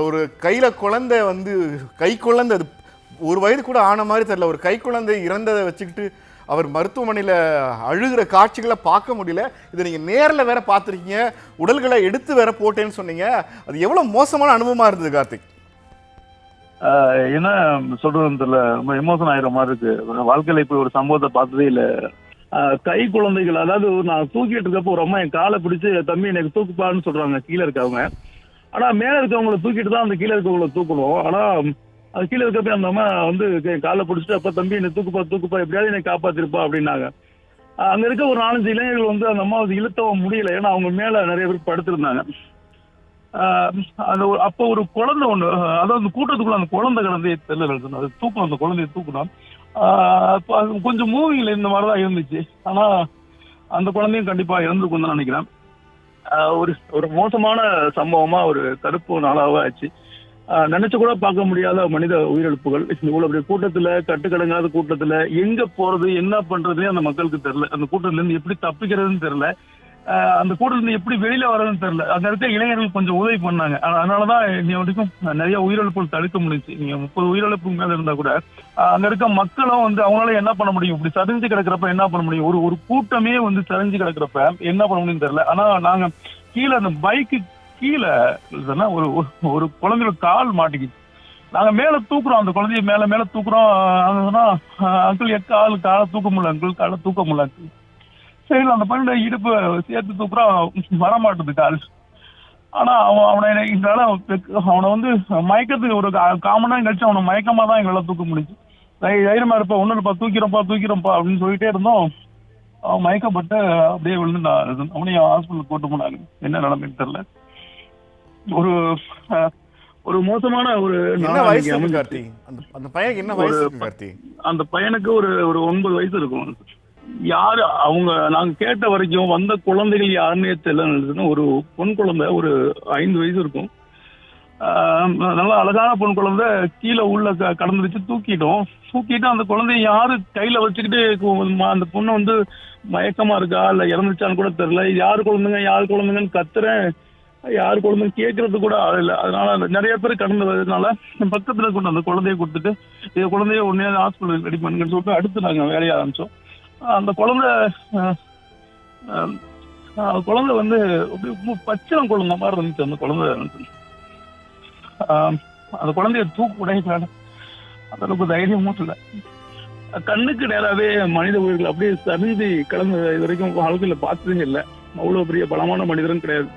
ஒரு கையில குழந்தை வந்து கை குழந்தை, அது 1 வயது கூட ஆன மாதிரி தெரியல, ஒரு கை குழந்தை இறந்ததை வச்சுக்கிட்டு அவர் மருத்துவமனையில் அழுகிற காட்சிகளை பார்க்க முடியல. இதை நீங்கள் நேரில் வேற பார்த்துருக்கீங்க, உடல்களை எடுத்து வேற போட்டேன்னு சொன்னீங்க. அது எவ்வளோ மோசமான அனுபவமாக இருந்தது கார்த்திக்? என்ன சொல்றதுன்னு தெரியல, ரொம்ப எமோஷன் ஆயிர மாதிரி இருக்கு. வாழ்க்கையில இப்ப ஒரு சம்பவத்தை பார்த்ததே இல்லை. கை குழந்தைகள், அதாவது நான் தூக்கிட்டு இருக்கப்போ ஒரு அம்மா என் காலை பிடிச்சு தம்பி எனக்கு தூக்குப்பான்னு சொல்றாங்க கீழே இருக்கவங்க. ஆனா மேல இருக்கவங்களை தூக்கிட்டு தான் அந்த கீழே இருக்கவங்களை தூக்கணும். ஆனா அது கீழே இருக்கப்ப அந்த அம்மா வந்து காலை பிடிச்சிட்டு அப்ப தம்பி என்னை தூக்குப்பா எப்படியாவது என்னை காப்பாத்திருப்பா அப்படின்னாங்க. அங்க இருக்க ஒரு 4-5 இளைஞர்கள் வந்து அந்த அம்மா வந்து இழுத்தவும் முடியல, ஏன்னா அவங்க மேல நிறைய பேர் படுத்திருந்தாங்க. அந்த அப்ப ஒரு குழந்தை ஒண்ணு, அதாவது கூட்டத்துக்குள்ள அந்த குழந்தை கிடந்தே தெரியல, அது தூக்கணும், அந்த குழந்தைய தூக்கணும். கொஞ்சம் மூவிங்ல இந்த மாதிரிதான் இருந்துச்சு. ஆனா அந்த குழந்தையும் கண்டிப்பா இறந்துருக்கும் தான் நினைக்கிறேன். ஒரு மோசமான சம்பவமா ஒரு கருப்பு நாளாவே ஆச்சு. நினைச்சு கூட பார்க்க முடியாத மனித உயிரிழப்புகள். இவ்வளவு பெரிய கூட்டத்துல, கட்டுக்கடங்காத கூட்டத்துல எங்க போறது என்ன பண்றதுன்னே அந்த மக்களுக்கு தெரியல. அந்த கூட்டத்துல இருந்து எப்படி தப்பிக்கிறதுன்னு தெரியல, அந்த கூட்டத்துல இருந்து எப்படி வெளியில வர்றதுன்னு தெரியல. அங்க இருக்க இளைஞர்கள் கொஞ்சம் உதவி பண்ணாங்க. அதனாலதான் இன்னைய வரைக்கும் நிறைய உயிரிழப்புகள் தடுக்க முடிஞ்சு. நீங்க 30 உயிரிழப்புக்கு மேல இருந்தா கூட அங்க இருக்க மக்களும் வந்து அவங்களால என்ன பண்ண முடியும், இப்படி சரிஞ்சு கிடக்கிறப்ப என்ன பண்ண முடியும், ஒரு கூட்டமே வந்து சரிஞ்சு கிடக்கிறப்ப என்ன பண்ண முடியும்னு தெரியல. ஆனா நாங்க கீழே அந்த பைக்கு கீழே ஒரு குழந்தையோட கால் மாட்டிக்கிச்சு. நாங்க மேல தூக்குறோம், அந்த குழந்தைய மேல தூக்குறோம். அங்கிள் காலை தூக்க முடியல, அங்கிள் காலை தூக்க முடியல அங்கிள். சரி அந்த பையனோட இடுப்பு சேர்த்து தூக்குறோம், வரமாட்டுது கால். ஆனா அவனை வந்து மயக்கத்துக்கு ஒரு 1/4 மணி நேரம் கழிச்சு அவனை மயக்கமா தான் எங்களால தூக்க முடிஞ்சு. தைரியமா இருப்பா, ஒண்ணு இல்லப்பா, தூக்கிறோம்ப்பா அப்படின்னு சொல்லிட்டே இருந்தோம். அவன் மயக்கப்பட்டு அப்படியே விழுந்து அவனையும் ஹாஸ்பிட்டல் கூட்டு போனாங்க. என்ன நிலைமைன்னு தெரியல. ஒரு மோசமான ஒரு அந்த பையனுக்கு என்ன வயசு கார்த்தி? அந்த பையனுக்கு ஒரு 9 வயசு இருக்கும். யாரு அவங்க நாங்க கேட்ட வரைக்கும் வந்த குழந்தைகள் யாருன்னே தெரியல. ஒரு பொன் குழந்தை, ஒரு 5 வயசு இருக்கும். நல்லா அழகான பொன் குழந்தை கீழே உள்ள கடந்துருச்சு. தூக்கிட்டு அந்த குழந்தைய யாரு கையில வச்சுக்கிட்டு அந்த பொண்ணை வந்து மயக்கமா இருக்கா இல்ல இறந்துச்சான்னு கூட தெரியல. யாரு குழந்தைங்கன்னு கத்துறேன், யாரு குழந்தைங்க கேட்கறது கூட ஆள் இல்லை. அதனால நிறைய பேர் கடந்து வர்றதுனால பக்கத்துல கொண்டு அந்த குழந்தைய கொடுத்துட்டு இந்த குழந்தைய உடனே ஹாஸ்பிட்டல் ரெடி பண்ணுங்கன்னு சொல்லிட்டு அடுத்து நாங்க வேலையை ஆரம்பிச்சோம். அந்த குழந்தை வந்து பச்சை குழந்தை மாதிரி இருந்துச்சு. அந்த குழந்தை அந்த குழந்தைய தூக்கு உடையல, அந்த அளவுக்கு தைரியமும் இல்லை. கண்ணுக்கு நேராவே மனித உயிர்கள் அப்படியே சரிஞ்சு கலந்து இது வரைக்கும் வாழ்க்கையில பார்த்ததே இல்லை. அவ்வளவு பெரிய பலமான மனிதரும் கிடையாது.